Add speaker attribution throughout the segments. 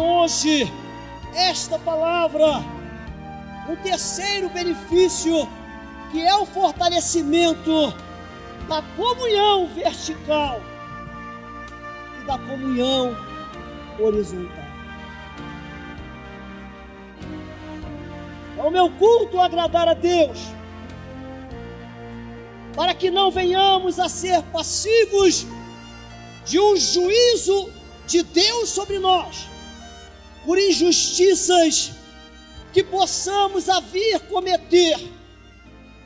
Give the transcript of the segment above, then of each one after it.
Speaker 1: hoje esta palavra, um terceiro benefício, que é o fortalecimento da comunhão vertical e da comunhão horizontal. É o meu culto agradar a Deus, para que não venhamos a ser passivos de um juízo de Deus sobre nós, por injustiças que possamos a vir cometer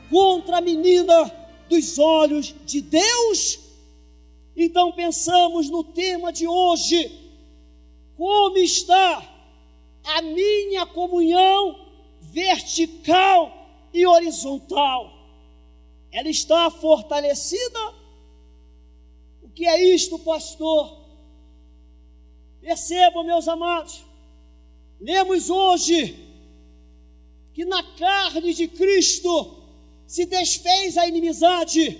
Speaker 1: contra a menina dos olhos de Deus. Então pensamos no tema de hoje: como está a minha comunhão vertical e horizontal? Ela está fortalecida? O que é isto, pastor? Percebam, meus amados, lemos hoje que na carne de Cristo se desfez a inimizade.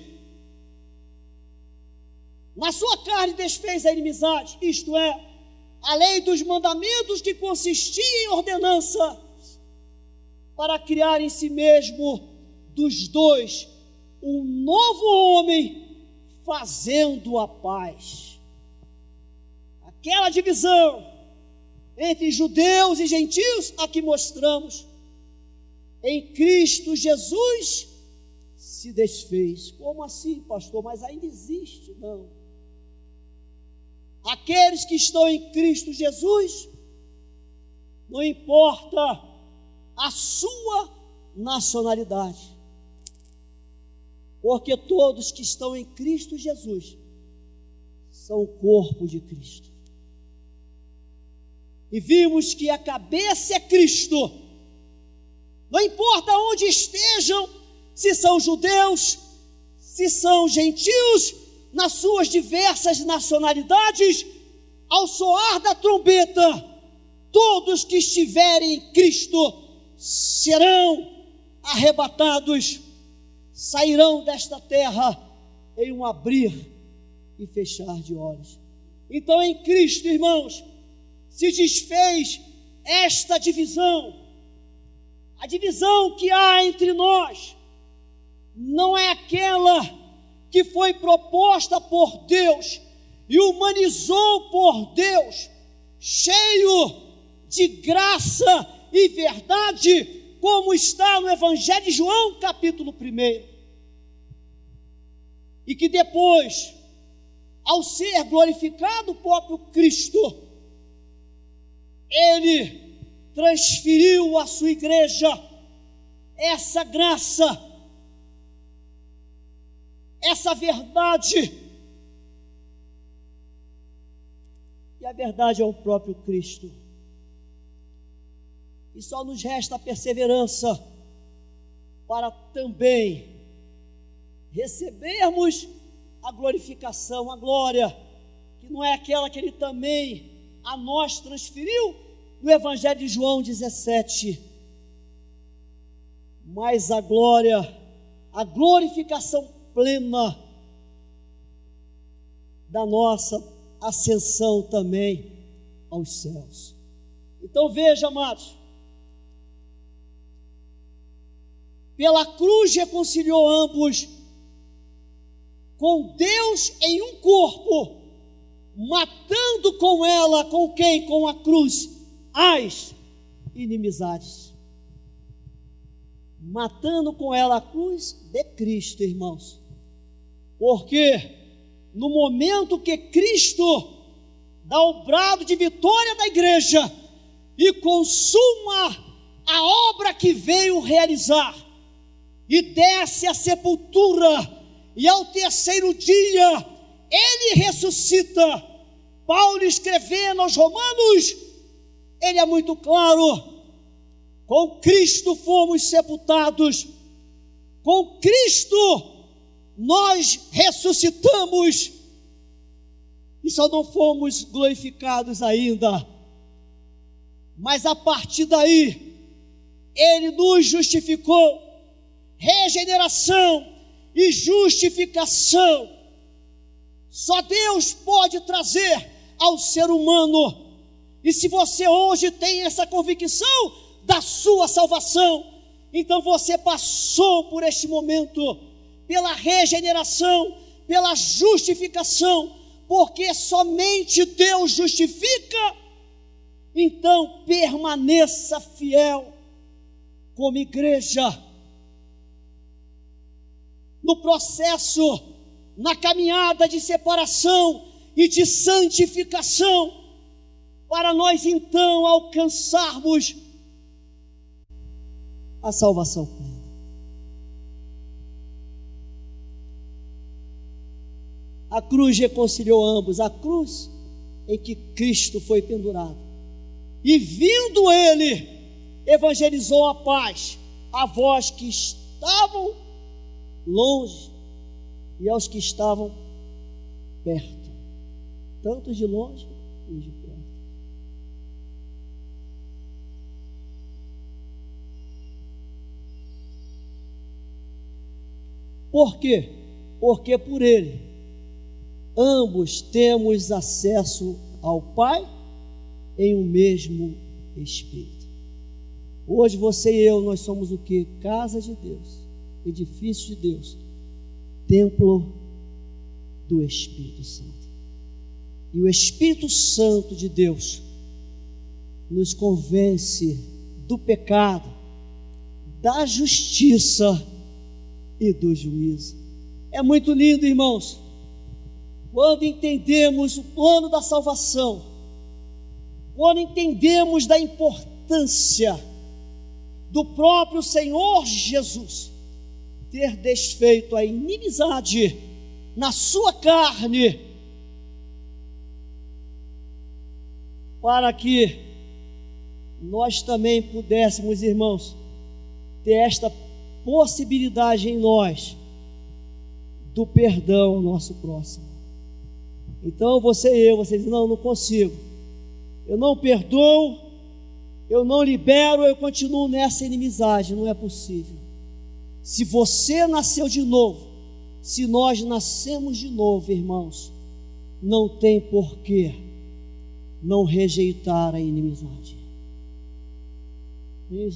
Speaker 1: Na sua carne desfez a inimizade, isto é, a lei dos mandamentos, que consistia em ordenança, para criar em si mesmo dos dois um novo homem, fazendo a paz. Aquela divisão entre judeus e gentios, aqui mostramos, em Cristo Jesus se desfez. Como assim, pastor? Mas ainda existe? Não. Aqueles que estão em Cristo Jesus, não importa a sua nacionalidade, porque todos que estão em Cristo Jesus são o corpo de Cristo. E vimos que a cabeça é Cristo. Não importa onde estejam, se são judeus, se são gentios, nas suas diversas nacionalidades, ao soar da trombeta, todos que estiverem em Cristo serão arrebatados, sairão desta terra em um abrir e fechar de olhos. Então, em Cristo, irmãos, se desfez esta divisão. A divisão que há entre nós não é aquela que foi proposta por Deus e humanizou por Deus, cheio de graça e verdade, como está no Evangelho de João, capítulo 1. E que depois, ao ser glorificado o próprio Cristo, Ele transferiu à sua igreja essa graça, essa verdade. E a verdade é o próprio Cristo. E só nos resta a perseverança para também recebermos a glorificação, a glória, que não é aquela que Ele também a nós transferiu no Evangelho de João 17, mas a glória, a glorificação plena da nossa ascensão também aos céus. Então veja, amados, pela cruz reconciliou ambos com Deus em um corpo, matando com ela, com quem? Com a cruz, as inimizades. Matando com ela a cruz de Cristo, irmãos. Porque no momento que Cristo dá o brado de vitória da igreja e consuma a obra que veio realizar, e desce à sepultura, e ao terceiro dia Ele ressuscita. Paulo, escrevendo aos Romanos, ele é muito claro: com Cristo fomos sepultados, com Cristo nós ressuscitamos, e só não fomos glorificados ainda, mas a partir daí Ele nos justificou. Regeneração e justificação só Deus pode trazer ao ser humano. E se você hoje tem essa convicção da sua salvação, então você passou por este momento, pela regeneração, pela justificação, porque somente Deus justifica. Então permaneça fiel como igreja no processo, na caminhada de separação e de santificação, para nós então alcançarmos a salvação plena. A cruz reconciliou ambos, a cruz em que Cristo foi pendurado. E vindo ele, evangelizou a paz a vós que estavam longe e aos que estavam perto, tanto de longe como de perto. Por quê? Porque por ele ambos temos acesso ao Pai em um mesmo Espírito. Hoje você e eu, nós somos o que? Casa de Deus, edifício de Deus, templo do Espírito Santo. E o Espírito Santo de Deus nos convence do pecado, da justiça e do juízo. É muito lindo, irmãos, quando entendemos o plano da salvação, quando entendemos da importância do próprio Senhor Jesus ter desfeito a inimizade na sua carne, para que nós também pudéssemos, irmãos, ter esta possibilidade em nós do perdão ao nosso próximo. Então você e eu, você diz, não consigo, eu não perdoo, eu não libero, eu continuo nessa inimizade. Não é possível. Se você nasceu de novo, se nós nascemos de novo, irmãos, não tem porquê não rejeitar a inimizade.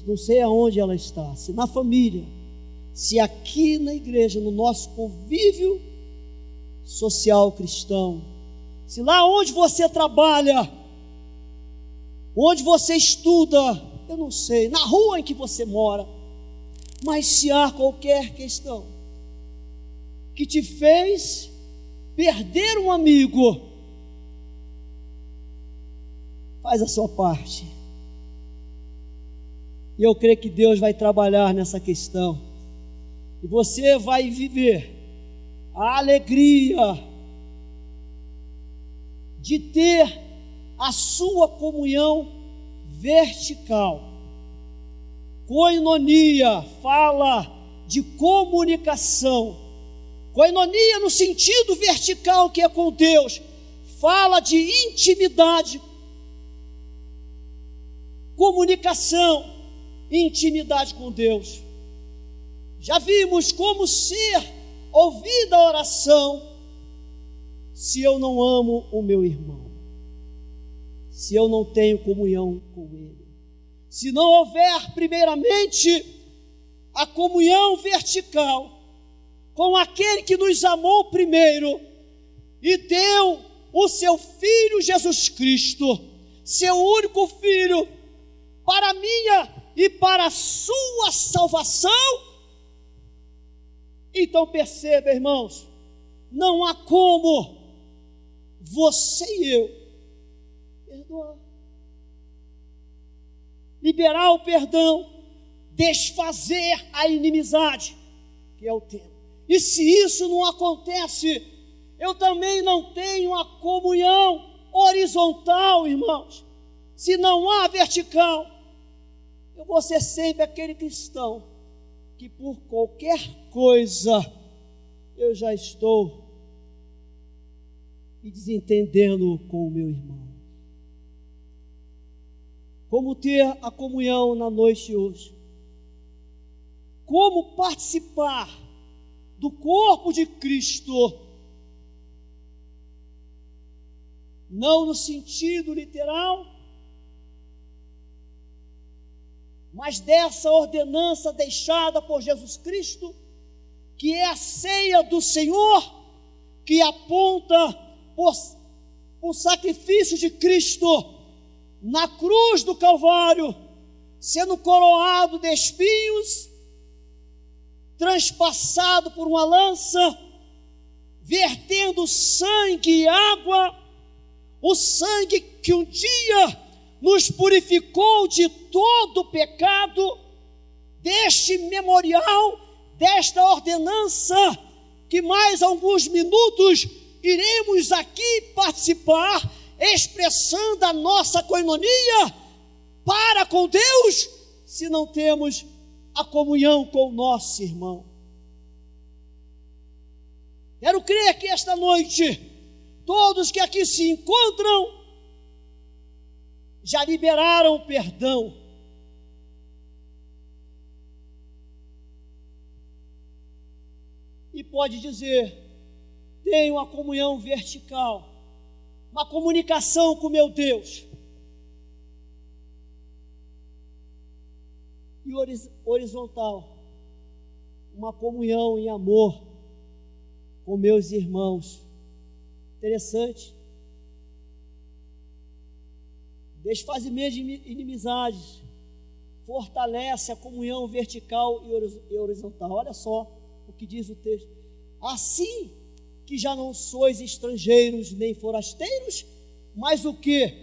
Speaker 1: Não sei aonde ela está, se na família, se aqui na igreja, no nosso convívio social cristão, se lá onde você trabalha, onde você estuda, eu não sei, na rua em que você mora, mas se há qualquer questão que te fez perder um amigo, faz a sua parte. E eu creio que Deus vai trabalhar nessa questão. E você vai viver a alegria de ter a sua comunhão vertical. Koinonia fala de comunicação. Koinonia no sentido vertical, que é com Deus, fala de intimidade, comunicação, intimidade com Deus. Já vimos como ser ouvida a oração se eu não amo o meu irmão, se eu não tenho comunhão com ele, se não houver primeiramente a comunhão vertical com aquele que nos amou primeiro e deu o seu Filho Jesus Cristo, seu único Filho, para a minha e para a sua salvação. Então perceba, irmãos, não há como você e eu perdoar, liberar o perdão, desfazer a inimizade, que é o tema. E se isso não acontece, eu também não tenho a comunhão horizontal, irmãos. Se não há vertical, eu vou ser sempre aquele cristão que por qualquer coisa eu já estou me desentendendo com o meu irmão. Como ter a comunhão na noite de hoje? Como participar do corpo de Cristo? Não no sentido literal, mas dessa ordenança deixada por Jesus Cristo, que é a ceia do Senhor, que aponta por o sacrifício de Cristo na cruz do Calvário, sendo coroado de espinhos, transpassado por uma lança, vertendo sangue e água, o sangue que um dia nos purificou de todo o pecado, deste memorial, desta ordenança, que mais alguns minutos iremos aqui participar, expressando a nossa coinonia para com Deus, se não temos a comunhão com o nosso irmão. Quero crer que esta noite, todos que aqui se encontram, já liberaram o perdão. E pode dizer: tenho uma comunhão vertical, uma comunicação com meu Deus. E horizontal, uma comunhão em amor com meus irmãos. Interessante. Desfazimento de inimizades fortalece a comunhão vertical e horizontal. Olha só o que diz o texto: assim que já não sois estrangeiros nem forasteiros, mas o que?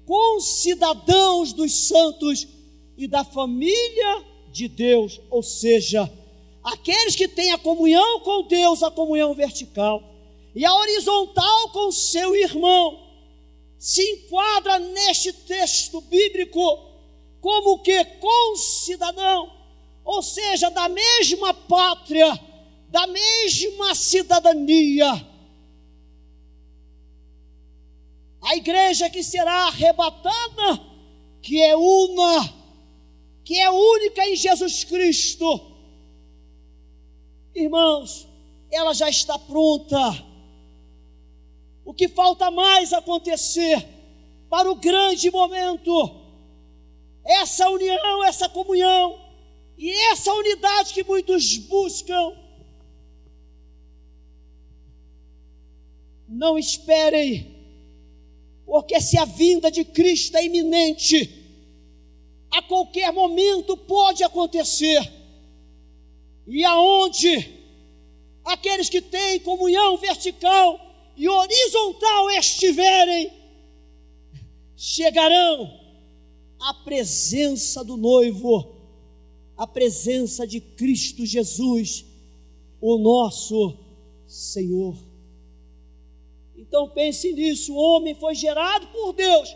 Speaker 1: Concidadãos dos santos e da família de Deus, ou seja, aqueles que têm a comunhão com Deus, a comunhão vertical, e a horizontal com o seu irmão, se enquadra neste texto bíblico como o que? Concidadão, ou seja, da mesma pátria, da mesma cidadania. A igreja que será arrebatada, que é una, que é única em Jesus Cristo, irmãos, ela já está pronta. O que falta mais acontecer para o grande momento, essa união, essa comunhão e essa unidade que muitos buscam. Não esperem, porque se a vinda de Cristo é iminente, a qualquer momento pode acontecer. E aonde aqueles que têm comunhão vertical e horizontal estiverem, chegarão à presença do noivo, à presença de Cristo Jesus, o nosso Senhor. Então pense nisso: o homem foi gerado por Deus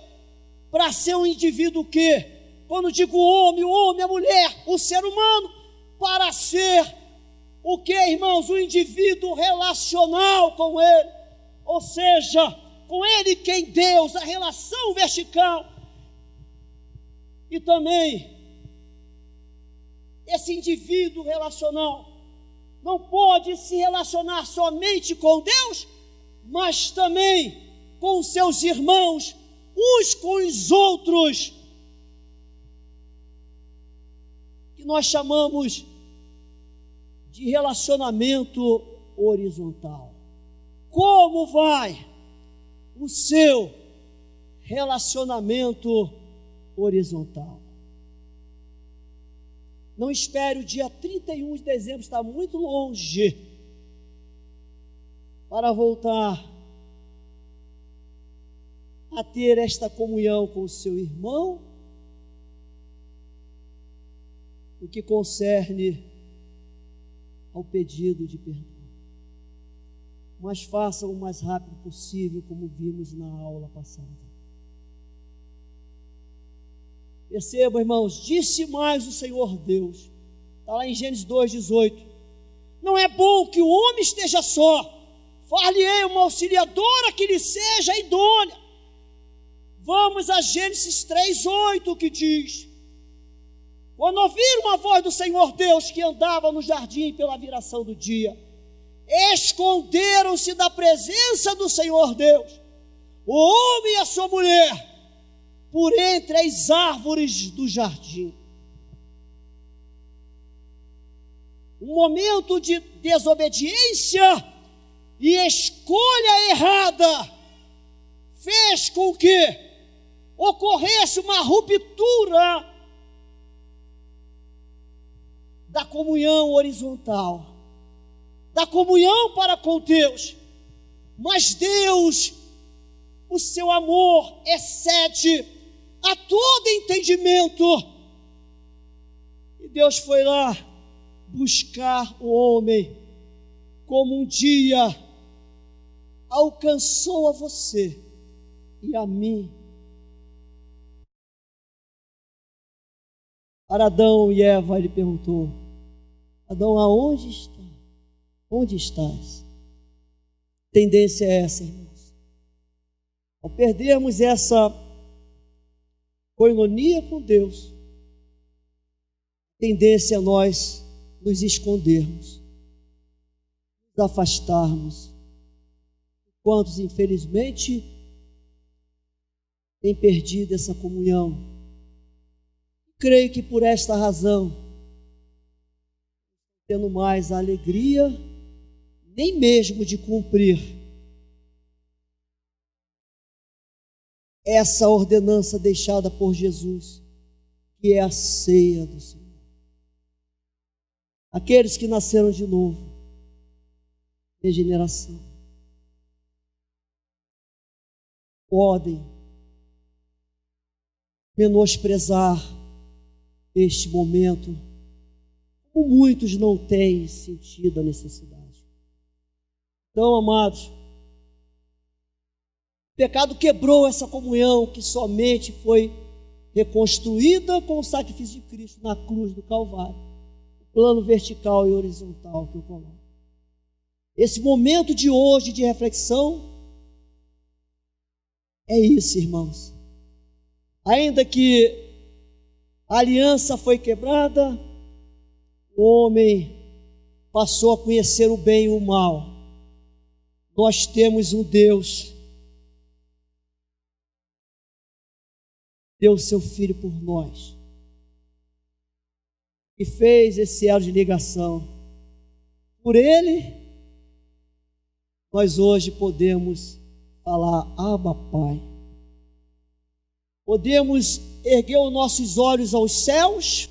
Speaker 1: para ser um indivíduo que, quando digo o homem, a mulher, o ser humano, para ser o que, irmãos? Um indivíduo relacional com Ele, ou seja, com Ele quem Deus, a relação vertical. E também, esse indivíduo relacional não pode se relacionar somente com Deus, mas também com seus irmãos, uns com os outros, que nós chamamos de relacionamento horizontal. Como vai o seu relacionamento horizontal? Não espere o dia 31 de dezembro, está muito longe, para voltar a ter esta comunhão com o seu irmão, no que concerne ao pedido de perdão. Mas façam o mais rápido possível, como vimos na aula passada. Percebam, irmãos, disse mais o Senhor Deus, está lá em Gênesis 2,18: não é bom que o homem esteja só, far-lhe-ei uma auxiliadora que lhe seja idônea. Vamos a Gênesis 3,8, que diz: quando ouviram a voz do Senhor Deus que andava no jardim pela viração do dia, esconderam-se da presença do Senhor Deus, o homem e a sua mulher, por entre as árvores do jardim. um momento de desobediência e escolha errada fez com que ocorresse uma ruptura da comunhão horizontal, da comunhão para com Deus. Mas Deus, o seu amor excede a todo entendimento. E Deus foi lá buscar o homem, como um dia alcançou a você e a mim. Para Adão e Eva, ele perguntou: Adão, aonde está? Onde estás? A tendência é essa, irmãos. Ao perdermos essa coinonia com Deus, a tendência é nós nos escondermos, nos afastarmos. Quantos, infelizmente, têm perdido essa comunhão? Creio que por esta razão, tendo mais a alegria, nem mesmo de cumprir essa ordenança deixada por Jesus, que é a ceia do Senhor. Aqueles que nasceram de novo, regeneração, podem menosprezar este momento, como muitos não têm sentido a necessidade. Então, amados, o pecado quebrou essa comunhão que somente foi reconstruída com o sacrifício de Cristo na cruz do Calvário, o plano vertical e horizontal que eu coloco. Esse momento de hoje de reflexão é isso, irmãos. Ainda que a aliança foi quebrada, o homem passou a conhecer o bem e o mal. Nós temos um Deus, deu seu Filho por nós, e fez esse elo de ligação. Por Ele, nós hoje podemos falar: Abba, Pai. Podemos erguer os nossos olhos aos céus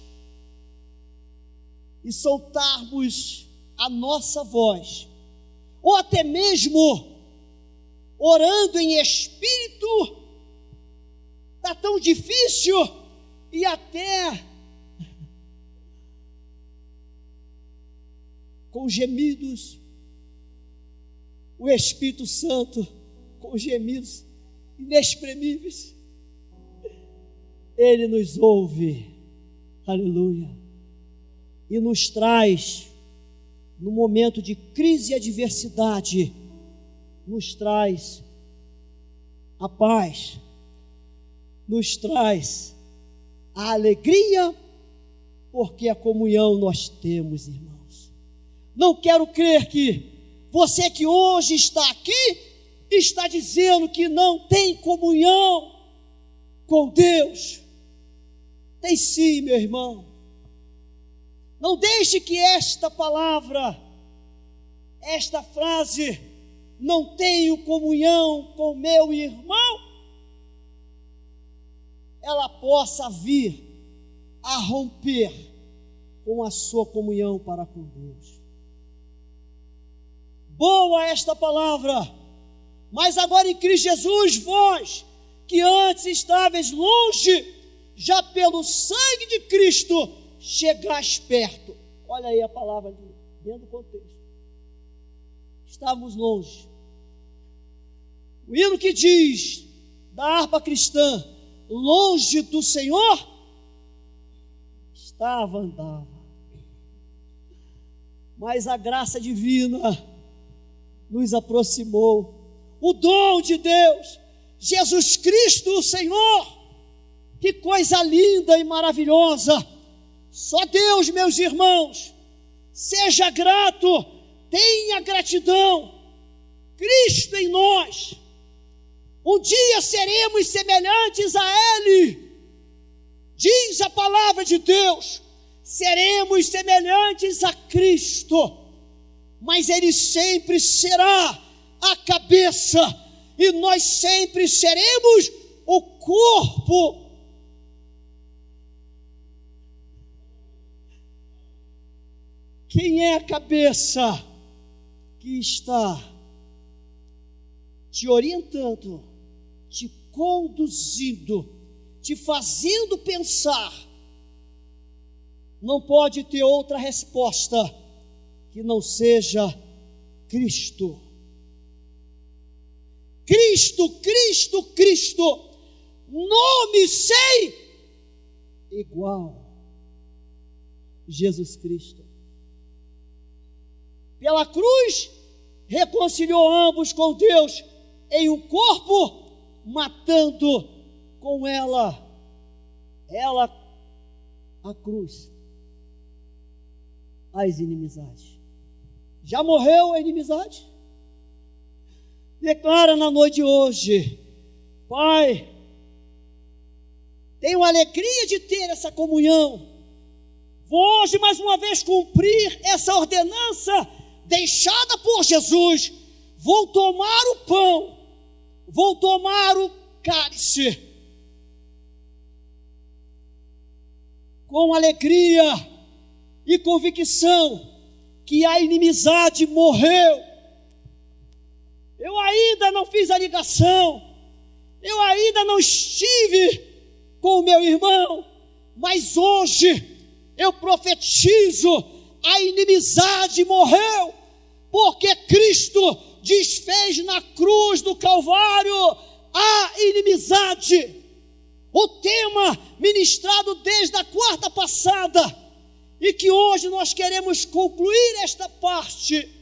Speaker 1: e soltarmos a nossa voz, ou até mesmo orando em espírito. Está tão difícil, e até com gemidos, o Espírito Santo com gemidos inexprimíveis, Ele nos ouve, aleluia, e nos traz, no momento de crise e adversidade, nos traz a paz, nos traz a alegria, porque a comunhão nós temos, irmãos. Não quero crer que você que hoje está aqui, está dizendo que não tem comunhão com Deus. Tem sim, meu irmão. Não deixe que esta palavra, esta frase, não tenho comunhão com meu irmão, ela possa vir a romper com a sua comunhão para com Deus. Boa esta palavra, mas agora em Cristo Jesus, vós que antes estáveis longe, já pelo sangue de Cristo chegais perto. Olha aí a palavra dentro do contexto. Estávamos longe. O hino que diz da harpa cristã: longe do Senhor, andava. Mas a graça divina nos aproximou. O dom de Deus, Jesus Cristo, o Senhor. Que coisa linda e maravilhosa. Só Deus, meus irmãos, seja grato, tenha gratidão. Cristo em nós. Um dia seremos semelhantes a Ele. Diz a palavra de Deus: seremos semelhantes a Cristo, mas Ele sempre será a cabeça, e nós sempre seremos o corpo. Quem é a cabeça que está te orientando, te conduzindo, te fazendo pensar? Não pode ter outra resposta que não seja Cristo. Cristo, Cristo, Cristo, nome sem igual. Jesus Cristo. Pela cruz, reconciliou ambos com Deus em um corpo, matando com ela, a cruz, as inimizades. Já morreu a inimizade? Declara na noite de hoje: Pai, tenho alegria de ter essa comunhão. Vou hoje mais uma vez cumprir essa ordenança deixada por Jesus. Vou tomar o pão, vou tomar o cálice com alegria e convicção que a inimizade morreu. Eu ainda não fiz a ligação, eu ainda não estive com o meu irmão, mas hoje eu profetizo: a inimizade morreu, porque Cristo desfez na cruz do Calvário a inimizade. O tema ministrado desde a quarta passada, e que hoje nós queremos concluir esta parte.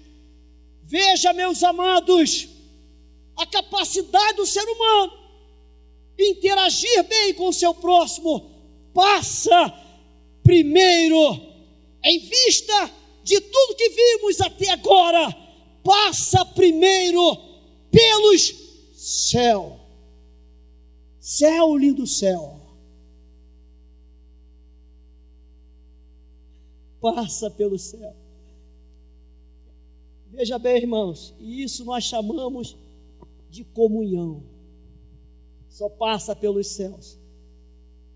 Speaker 1: Veja, meus amados, a capacidade do ser humano interagir bem com o seu próximo passa primeiro, em vista de tudo que vimos até agora, passa primeiro pelos céus. Céu, lindo céu. Passa pelo céu. Veja bem, irmãos, e isso nós chamamos de comunhão. Só passa pelos céus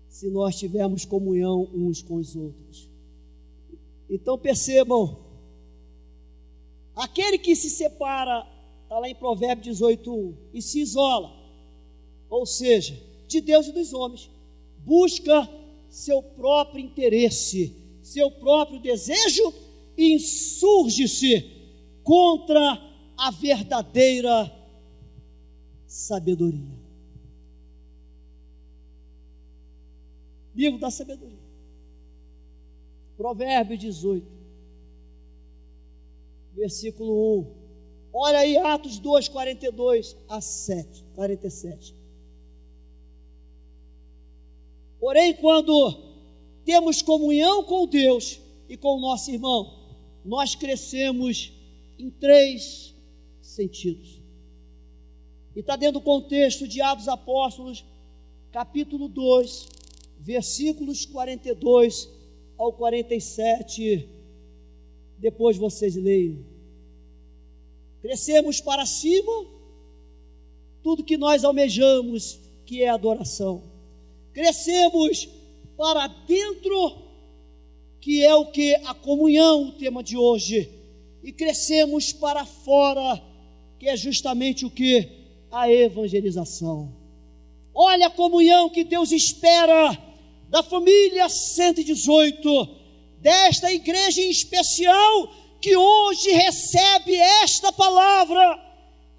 Speaker 1: se nós tivermos comunhão uns com os outros. Então percebam, aquele que se separa, está lá em Provérbios 18:1, e se isola, ou seja, de Deus e dos homens, busca seu próprio interesse, seu próprio desejo, e insurge-se contra a verdadeira sabedoria. Livro da sabedoria, Provérbios 18, versículo 1. Olha aí, Atos 2, 42 a 47. Porém, quando temos comunhão com Deus e com o nosso irmão, nós crescemos em 3 sentidos. E está dentro do contexto de Atos Apóstolos, capítulo 2, versículos 42 ao 47. Depois vocês leiam. Crescemos para cima, tudo que nós almejamos, que é adoração. Crescemos para dentro, que é o que? A comunhão, o tema de hoje. E crescemos para fora, que é justamente o que? A evangelização. Olha a comunhão que Deus espera da família 118, desta igreja em especial, que hoje recebe esta palavra.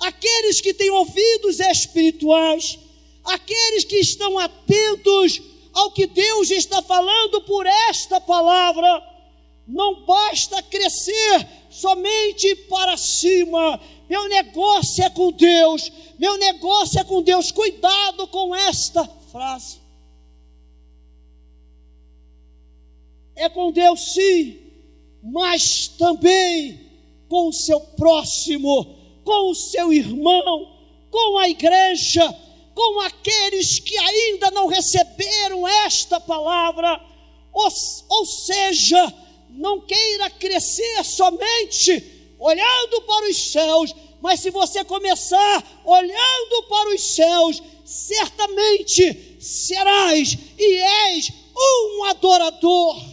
Speaker 1: Aqueles que têm ouvidos espirituais, aqueles que estão atentos ao que Deus está falando por esta palavra. Não basta crescer somente para cima. Meu negócio é com Deus, meu negócio é com Deus. Cuidado com esta frase. É com Deus sim, mas também com o seu próximo, com o seu irmão, com a igreja, com aqueles que ainda não receberam esta palavra. Ou seja, não queira crescer somente olhando para os céus, mas se você começar olhando para os céus, certamente serás e és um adorador.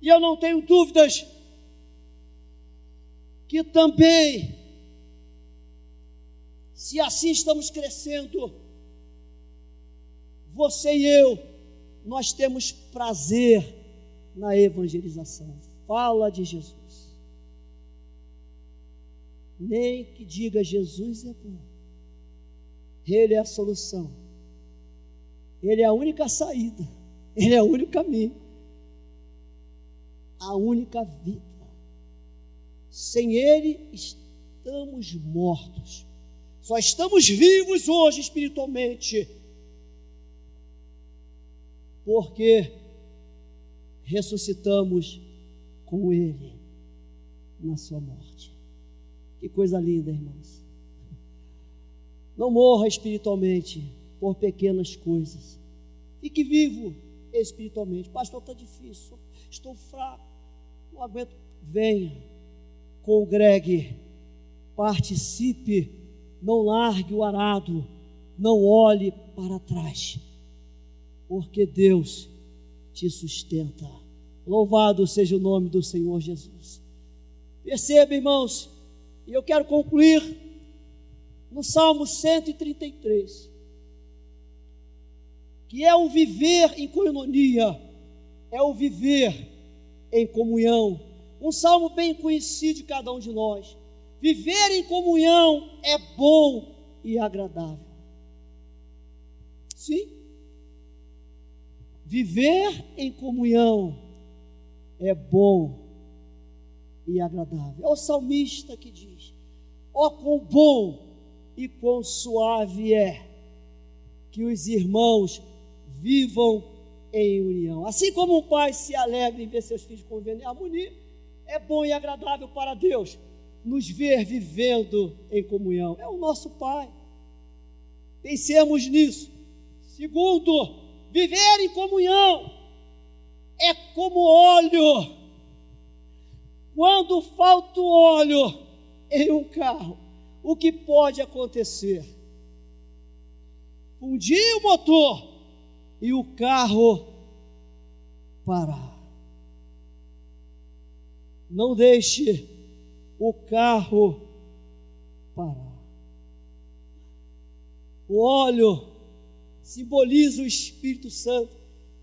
Speaker 1: E eu não tenho dúvidas que também, se assim estamos crescendo, você e eu, nós temos prazer na evangelização. Fala de Jesus. Nem que diga Jesus é bom. Ele é a solução. Ele é a única saída. Ele é o único caminho. A única vida. Sem Ele estamos mortos. Só estamos vivos hoje espiritualmente porque ressuscitamos com Ele na sua morte. Que coisa linda, irmãos. Não morra espiritualmente por pequenas coisas. Fique vivo espiritualmente. Pastor, está difícil, estou fraco, não aguento. Venha, congregue, participe, não largue o arado, não olhe para trás, porque Deus te sustenta. Louvado seja o nome do Senhor Jesus. Perceba, irmãos, e eu quero concluir no Salmo 133, que é o viver em coinonia, é o viver em comunhão. Um salmo bem conhecido de cada um de nós. Viver em comunhão é bom e agradável. Sim. Viver em comunhão é bom e agradável. É o salmista que diz: ó, quão bom e quão suave é que os irmãos vivam em união. Assim como um pai se alegra em ver seus filhos convivendo em harmonia, é bom e agradável para Deus nos ver vivendo em comunhão. É o nosso Pai. Pensemos nisso. Segundo, viver em comunhão é como óleo. Quando falta o óleo em um carro, o que pode acontecer? Fundir o motor e o carro parar. Não deixe o carro parar. O óleo simboliza o Espírito Santo.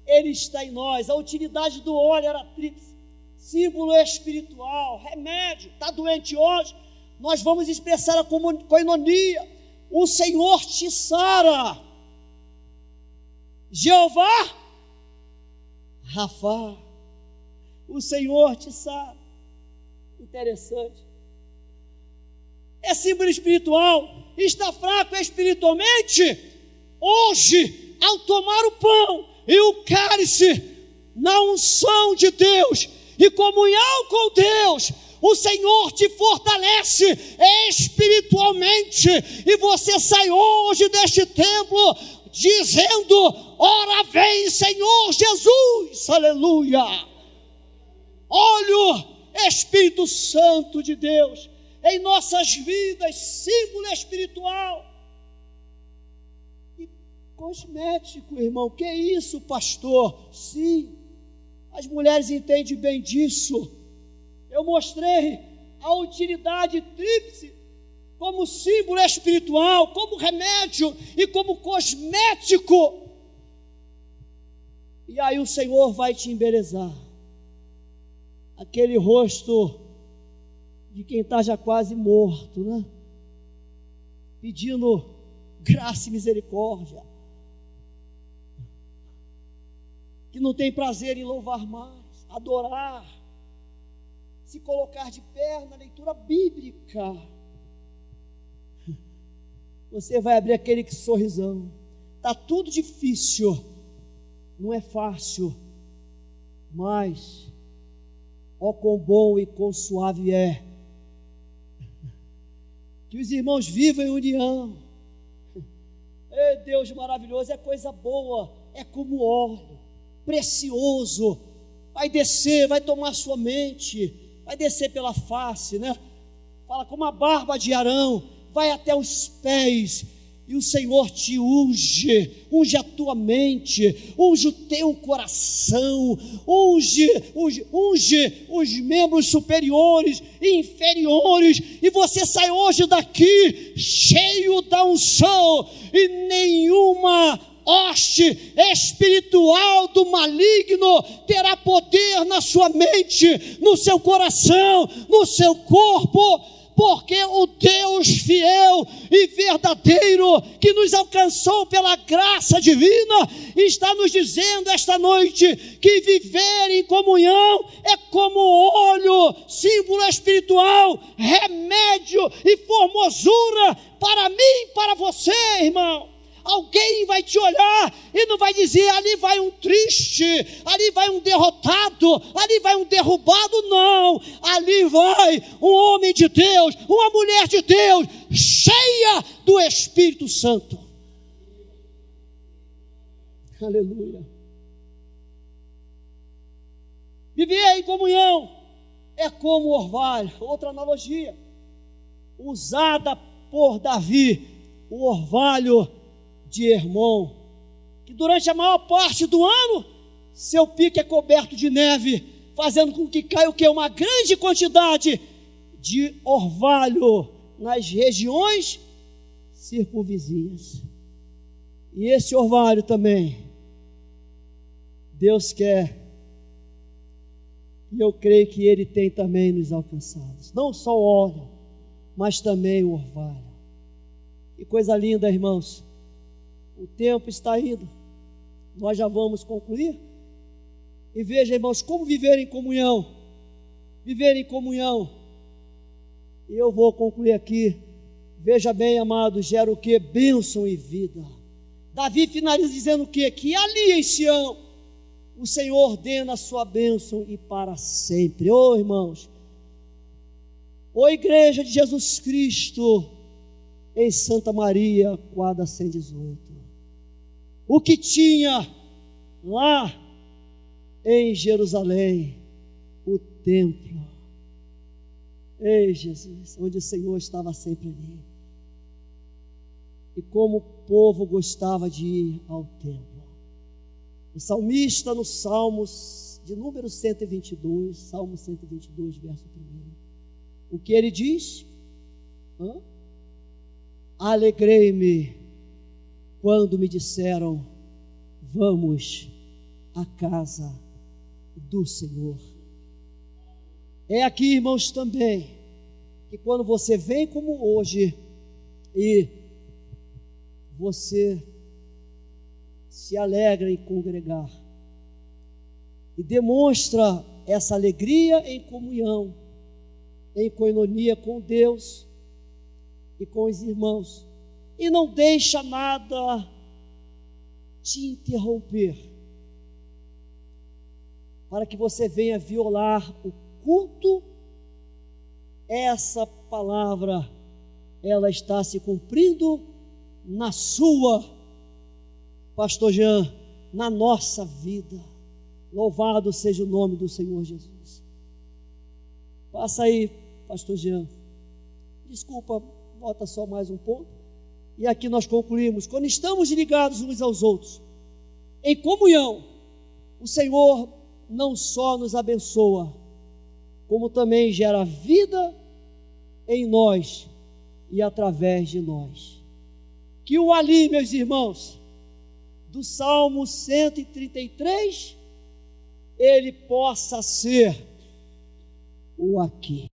Speaker 1: Ele está em nós. A utilidade do óleo era tríplice: símbolo espiritual, remédio. Está doente hoje? Nós vamos expressar a coinonia. O Senhor te sara. Jeová Rafa, o Senhor te sara. Interessante. É símbolo espiritual. Está fraco espiritualmente? Hoje, ao tomar o pão e o cálice, na unção de Deus e comunhão com Deus, o Senhor te fortalece espiritualmente, e você sai hoje deste templo dizendo: ora vem, Senhor Jesus, aleluia. Olha o Espírito Santo de Deus em nossas vidas, símbolo espiritual. E cosmético, irmão, que é isso, pastor? Sim, as mulheres entendem bem disso. Eu mostrei a utilidade tríplice como símbolo espiritual, como remédio e como cosmético. E aí o Senhor vai te embelezar. Aquele rosto de quem está já quase morto, né? Pedindo graça e misericórdia, que não tem prazer em louvar mais, adorar, se colocar de pé na leitura bíblica. Você vai abrir aquele sorrisão. Está tudo difícil, não é fácil, mas ó, quão bom e quão suave é que os irmãos vivam em união. Ei, Deus maravilhoso, é coisa boa é como óleo precioso, vai descer, vai tomar sua mente, vai descer pela face, né? Fala como a barba de Arão, vai até os pés, e o Senhor te unge a tua mente, unge o teu coração, unge os membros superiores e inferiores, e você sai hoje daqui cheio da unção, e nenhuma hoste espiritual do maligno terá poder na sua mente, no seu coração, no seu corpo, porque o Deus fiel e verdadeiro, que nos alcançou pela graça divina, está nos dizendo esta noite, que viver em comunhão é como óleo, símbolo espiritual, remédio e formosura para mim e para você, irmão. Alguém vai te olhar e não vai dizer, ali vai um triste, ali vai um derrotado, ali vai um derrubado, não. Ali vai um homem de Deus, uma mulher de Deus, cheia do Espírito Santo. Aleluia. Viver em comunhão é como o orvalho, outra analogia, usada por Davi, o orvalho de Hermon, que durante a maior parte do ano, seu pico é coberto de neve, fazendo com que caia o que? Uma grande quantidade de orvalho nas regiões circunvizinhas. E esse orvalho também, Deus quer, e eu creio que Ele tem também nos alcançado, não só o óleo, mas também o orvalho. Que coisa linda, irmãos. O tempo está indo, nós já vamos concluir. E veja, irmãos, como viver em comunhão. Viver em comunhão. E eu vou concluir aqui. Veja bem, amados, gera o que? Bênção e vida. Davi finaliza dizendo o quê? Que ali em Sião o Senhor ordena a sua bênção e para sempre. Oh, irmãos, oh, igreja de Jesus Cristo, em Santa Maria, quadra 118. O que tinha lá em Jerusalém, o templo. Ei, Jesus, onde o Senhor estava sempre ali. E como o povo gostava de ir ao templo. O salmista, no Salmos de número 122, Salmo 122, verso 1, o que ele diz? Alegrei-me quando me disseram, vamos à casa do Senhor. É aqui, irmãos, também, que quando você vem como hoje, e você se alegra em congregar, e demonstra essa alegria em comunhão, em coinonia com Deus e com os irmãos, e não deixa nada te interromper, para que você venha violar o culto. Essa palavra, ela está se cumprindo na sua, pastor Jean, na nossa vida. Louvado seja o nome do Senhor Jesus. Passa aí, pastor Jean. Desculpa, bota só mais um ponto. E aqui nós concluímos, quando estamos ligados uns aos outros, em comunhão, o Senhor não só nos abençoa, como também gera vida em nós e através de nós. Que o ali, meus irmãos, do Salmo 133, ele possa ser o aqui.